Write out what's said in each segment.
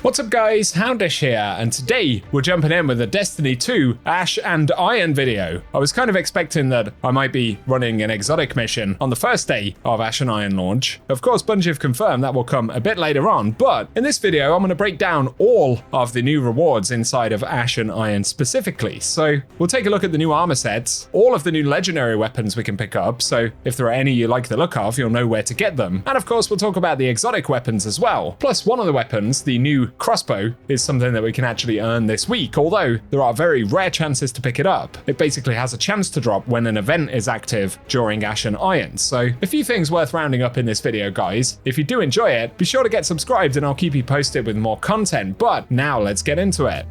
What's up guys, Houndish here, and today we're jumping in with a Destiny 2 Ash and Iron video. I was kind of expecting that I might be running an exotic mission on the first day of Ash and Iron launch. Of course, Bungie have confirmed that will come a bit later on, but in this video I'm going to break down all of the new rewards inside of Ash and Iron specifically. So we'll take a look at the new armor sets, all of the new legendary weapons we can pick up, so if there are any you like the look of, you'll know where to get them. And of course we'll talk about the exotic weapons as well. Plus one of the weapons, the new Crossbow, is something that we can actually earn this week, although there are very rare chances to pick it up. It basically has a chance to drop when an event is active during Ash and Iron. So a few things worth rounding up in this video, guys. If you do enjoy it, be sure to get subscribed and I'll keep you posted with more content. But now let's get into it.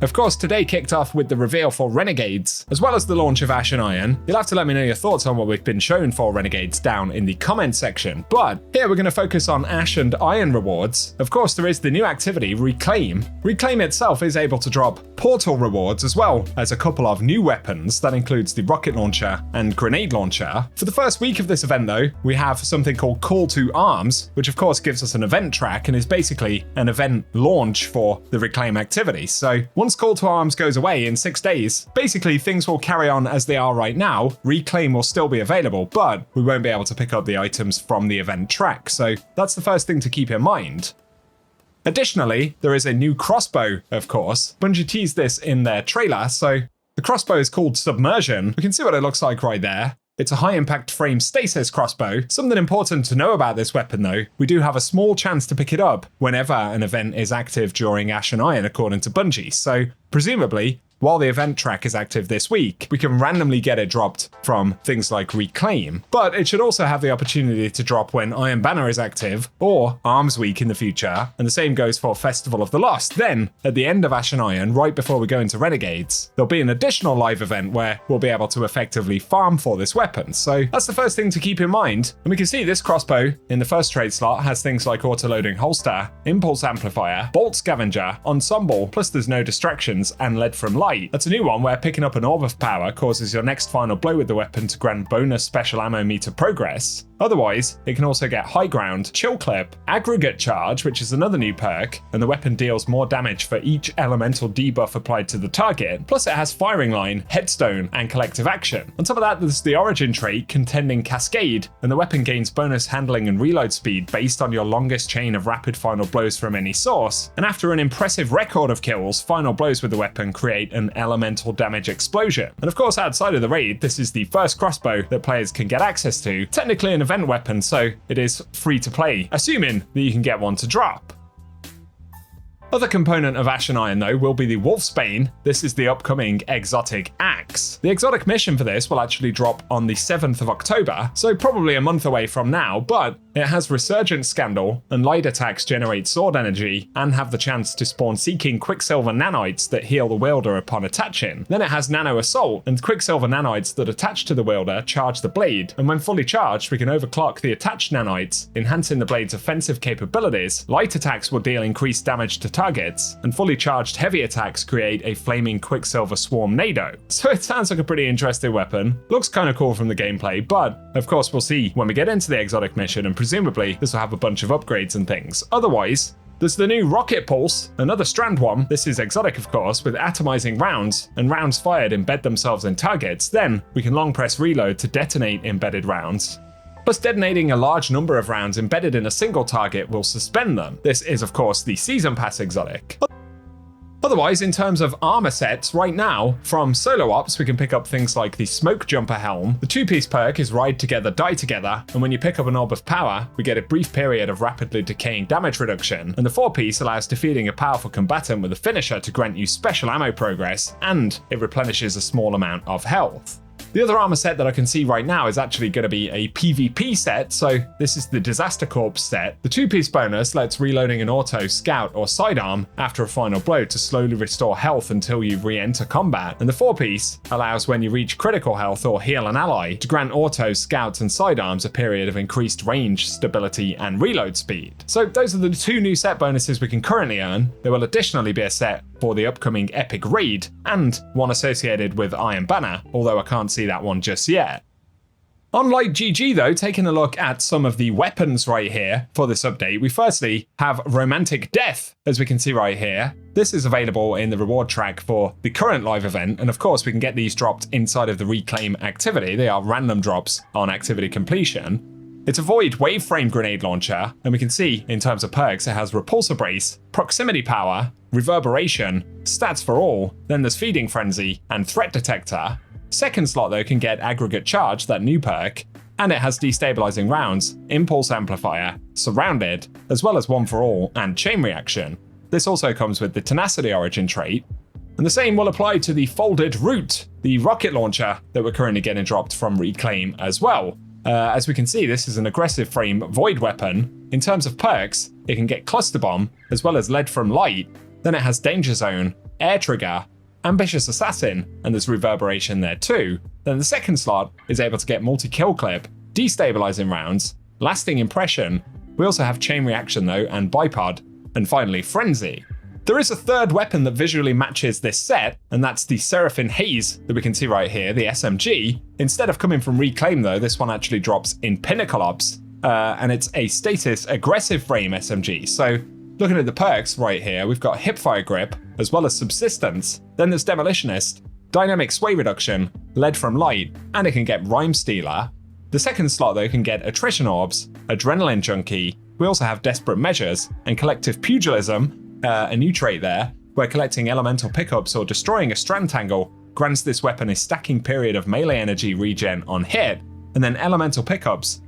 Of course, today kicked off with the reveal for Renegades, as well as the launch of Ash and Iron. You'll have to let me know your thoughts on what we've been shown for Renegades down in the comment section. But here we're going to focus on Ash and Iron rewards. Of course, there is the new activity, Reclaim. Reclaim itself is able to drop portal rewards as well as a couple of new weapons. That includes the rocket launcher and grenade launcher. For the first week of this event though, we have something called Call to Arms, which of course gives us an event track and is basically an event launch for the Reclaim activity. So once Call to Arms goes away in 6 days, basically things will carry on as they are right now. Reclaim will still be available, but we won't be able to pick up the items from the event track. So that's the first thing to keep in mind. Additionally, there is a new crossbow, of course. Bungie teased this in their trailer, so the crossbow is called Submersion. We can see what it looks like right there. It's a high-impact frame stasis crossbow. Something important to know about this weapon though, we do have a small chance to pick it up whenever an event is active during Ash and Iron according to Bungie, so presumably, while the event track is active this week, we can randomly get it dropped from things like Reclaim, but it should also have the opportunity to drop when Iron Banner is active or Arms Week in the future, and the same goes for Festival of the Lost. Then, at the end of Ash and Iron, right before we go into Renegades, there'll be an additional live event where we'll be able to effectively farm for this weapon, so that's the first thing to keep in mind. And we can see this crossbow in the first trade slot has things like auto-loading holster, impulse amplifier, bolt scavenger, ensemble, plus there's no distractions, and lead from light. That's a new one where picking up an orb of power causes your next final blow with the weapon to grant bonus special ammo meter progress. Otherwise, it can also get high ground, chill clip, aggregate charge, which is another new perk, and the weapon deals more damage for each elemental debuff applied to the target. Plus it has firing line, headstone, and collective action. On top of that, there's the origin trait, Contending Cascade, and the weapon gains bonus handling and reload speed based on your longest chain of rapid final blows from any source. And after an impressive record of kills, final blows with the weapon create an elemental damage explosion. And of course, outside of the raid, this is the first crossbow that players can get access to, technically an event weapon, so it is free to play, assuming that you can get one to drop. Other component of Ash and Iron though will be the Wolfsbane. This is the upcoming Exotic Axe. The exotic mission for this will actually drop on the 7th of October, so probably a month away from now, but it has Resurgent Scandal, and light attacks generate sword energy and have the chance to spawn Seeking Quicksilver Nanites that heal the wielder upon attaching. Then it has Nano Assault, and Quicksilver Nanites that attach to the wielder charge the blade, and when fully charged we can overclock the attached nanites, enhancing the blade's offensive capabilities. Light attacks will deal increased damage to targets, and fully charged heavy attacks create a flaming Quicksilver Swarm Nado. So it sounds like a pretty interesting weapon. Looks kind of cool from the gameplay, but of course we'll see when we get into the exotic mission, and presumably this will have a bunch of upgrades and things. Otherwise, there's the new Rocket Pulse, another strand one. This is exotic of course, with atomizing rounds, and rounds fired embed themselves in targets. Then we can long press reload to detonate embedded rounds. Plus detonating a large number of rounds embedded in a single target will suspend them. This is of course the Season Pass exotic. Otherwise, in terms of armor sets, right now, from solo ops, we can pick up things like the Smoke Jumper Helm. The 2-piece perk is Ride Together, Die Together, and when you pick up an Orb of Power, we get a brief period of rapidly decaying damage reduction, and the 4-piece allows defeating a powerful combatant with a finisher to grant you special ammo progress, and it replenishes a small amount of health. The other armor set that I can see right now is actually going to be a PvP set, so this is the Disaster Corps set. The 2-piece bonus lets reloading an auto, scout, or sidearm after a final blow to slowly restore health until you re-enter combat, and the 4-piece allows when you reach critical health or heal an ally to grant autos, scouts, and sidearms a period of increased range, stability, and reload speed. So those are the 2 new set bonuses we can currently earn. There will additionally be a set for the upcoming Epic Raid, and one associated with Iron Banner, although I can't see that one just yet. On Light GG though, taking a look at some of the weapons right here for this update, we firstly have Romantic Death, as we can see right here. This is available in the reward track for the current live event, and of course we can get these dropped inside of the Reclaim activity. They are random drops on activity completion. It's a Void Waveframe Grenade Launcher, and we can see in terms of perks it has Repulsor Brace, Proximity Power, Reverberation, Stats for All, then there's Feeding Frenzy, and Threat Detector. Second slot though can get Aggregate Charge, that new perk, and it has Destabilizing Rounds, Impulse Amplifier, Surrounded, as well as One for All and Chain Reaction. This also comes with the Tenacity Origin trait, and the same will apply to the Folded Root, the rocket launcher that we're currently getting dropped from Reclaim as well. As we can see, this is an aggressive frame void weapon. In terms of perks, it can get Cluster Bomb, as well as Lead from Light, then it has Danger Zone, Air Trigger, Ambitious Assassin, and there's Reverberation there too. Then the second slot is able to get Multi-Kill Clip, Destabilizing Rounds, Lasting Impression. We also have Chain Reaction though, and Bipod, and finally Frenzy. There is a third weapon that visually matches this set, and that's the Seraphim Haze that we can see right here, the SMG. Instead of coming from Reclaim though, this one actually drops in Pinnacle Ops, and it's a status aggressive frame SMG. So looking at the perks right here, we've got Hipfire Grip, as well as Subsistence, then there's Demolitionist, Dynamic Sway Reduction, Lead from Light, and it can get Rhyme Stealer. The second slot though can get Attrition Orbs, Adrenaline Junkie. We also have Desperate Measures, and Collective Pugilism, a new trait there, where collecting elemental pickups or destroying a strand tangle grants this weapon a stacking period of melee energy regen on hit, and then elemental pickups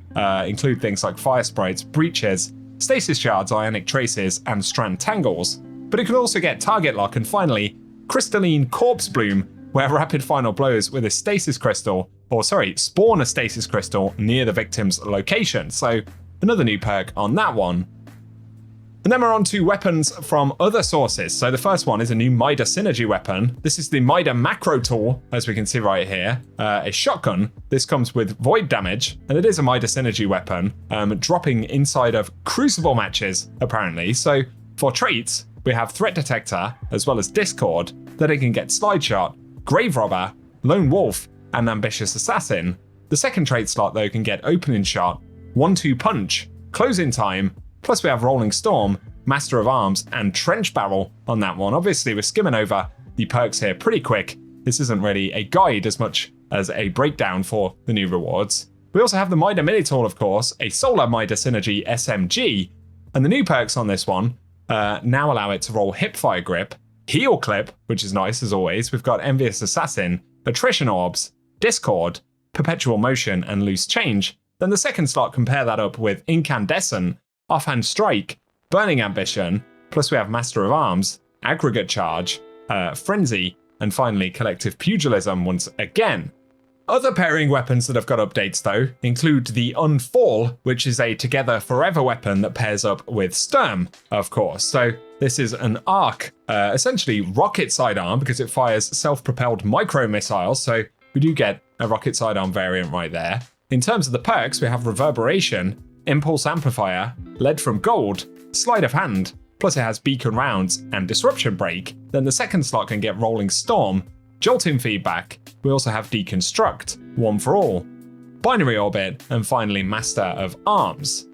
include things like Fire Sprites, Breaches, Stasis Shards, Ionic Traces, and Strand Tangles. But it can also get Target Lock, and finally, Crystalline Corpse Bloom, where rapid final blows with a stasis crystal, spawn a stasis crystal near the victim's location. So another new perk on that one. And then we're on to weapons from other sources. So the first one is a new Mida Synergy weapon. This is the Mida Macro Tool, as we can see right here, a shotgun. This comes with void damage, and it is a Mida Synergy weapon, dropping inside of Crucible matches, apparently. So for traits, we have Threat Detector, as well as Discord, that it can get Slide Shot, Grave Robber, Lone Wolf, and Ambitious Assassin. The second trait slot though can get Opening Shot, 1-2 Punch, Closing Time, plus we have Rolling Storm, Master of Arms, and Trench Barrel on that one. Obviously we're skimming over the perks here pretty quick. This isn't really a guide as much as a breakdown for the new rewards. We also have the Mida Mini Tool, of course, a Solar Mida Synergy SMG, and the new perks on this one now allow it to roll Hipfire Grip, Heal Clip, which is nice as always. We've got Envious Assassin, Attrition Orbs, Discord, Perpetual Motion, and Loose Change. Then the second slot can pair that up with Incandescent, Offhand Strike, Burning Ambition, plus we have Master of Arms, Aggregate Charge, Frenzy, and finally Collective Pugilism once again. Other pairing weapons that have got updates though include the Unfall, which is a Together Forever weapon that pairs up with Sturm, of course. So this is an arc, essentially rocket sidearm, because it fires self-propelled micro missiles. So we do get a rocket sidearm variant right there. In terms of the perks, we have Reverberation, Impulse Amplifier, Lead from Gold, Sleight of Hand, plus it has Beacon Rounds and Disruption Break. Then the second slot can get Rolling Storm, Jolting Feedback. We also have Deconstruct, One for All, Binary Orbit, and finally Master of Arms.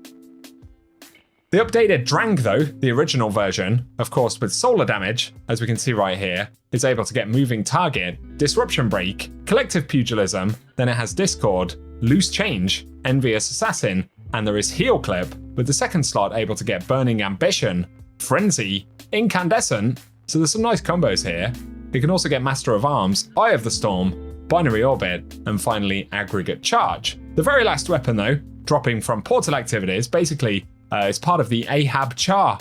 The updated Drang though, the original version, of course with solar damage, as we can see right here, is able to get Moving Target, Disruption Break, Collective Pugilism, then it has Discord, Loose Change, Envious Assassin, and there is Heal Clip, with the second slot able to get Burning Ambition, Frenzy, Incandescent, so there's some nice combos here. You can also get Master of Arms, Eye of the Storm, Binary Orbit, and finally Aggregate Charge. The very last weapon though, dropping from Portal Activities, basically is part of the Ahab Char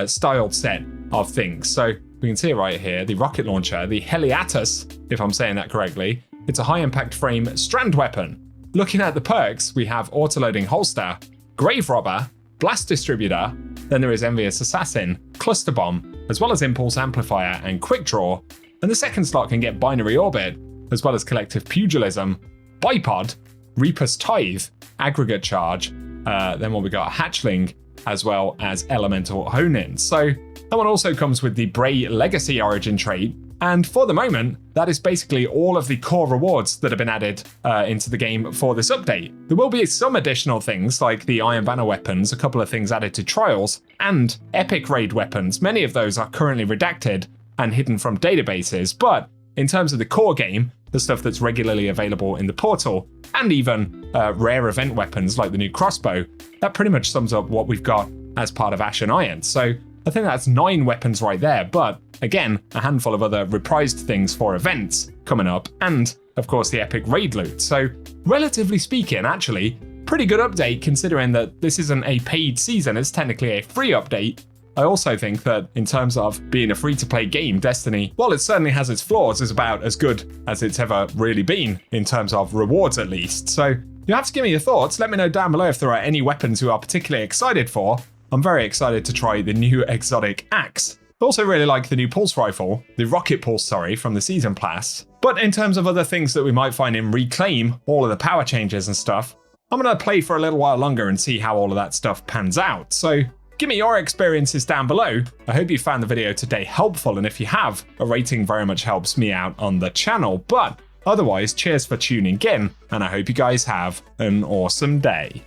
styled set of things. So we can see it right here, the rocket launcher, the Heliatus, if I'm saying that correctly. It's a high impact frame strand weapon. Looking at the perks, we have Autoloading Holster, Grave Robber, Blast Distributor, then there is Envious Assassin, Cluster Bomb, as well as Impulse Amplifier and Quick Draw. And the second slot can get Binary Orbit, as well as Collective Pugilism, Bipod, Reaper's Tithe, Aggregate Charge, then what we got, Hatchling, as well as Elemental Hone-In. So that one also comes with the Bray Legacy Origin trait, And for the moment, that is basically all of the core rewards that have been added into the game for this update. There will be some additional things like the Iron Banner weapons, a couple of things added to trials, and epic raid weapons. Many of those are currently redacted and hidden from databases, but in terms of the core game, the stuff that's regularly available in the portal, and even rare event weapons like the new Crossbow, that pretty much sums up what we've got as part of Ash and Iron. So I think that's 9 weapons right there, but again, a handful of other reprised things for events coming up, and of course the epic raid loot. So relatively speaking, actually, pretty good update considering that this isn't a paid season, it's technically a free update. I also think that in terms of being a free-to-play game, Destiny, while it certainly has its flaws, is about as good as it's ever really been, in terms of rewards at least. So you have to give me your thoughts. Let me know down below if there are any weapons you are particularly excited for. I'm very excited to try the new Exotic Axe. I also really like the new pulse rifle, the rocket pulse, sorry, from the season pass. But in terms of other things that we might find in Reclaim, all of the power changes and stuff, I'm going to play for a little while longer and see how all of that stuff pans out. So give me your experiences down below. I hope you found the video today helpful, and if you have, a rating very much helps me out on the channel. But otherwise, cheers for tuning in, and I hope you guys have an awesome day.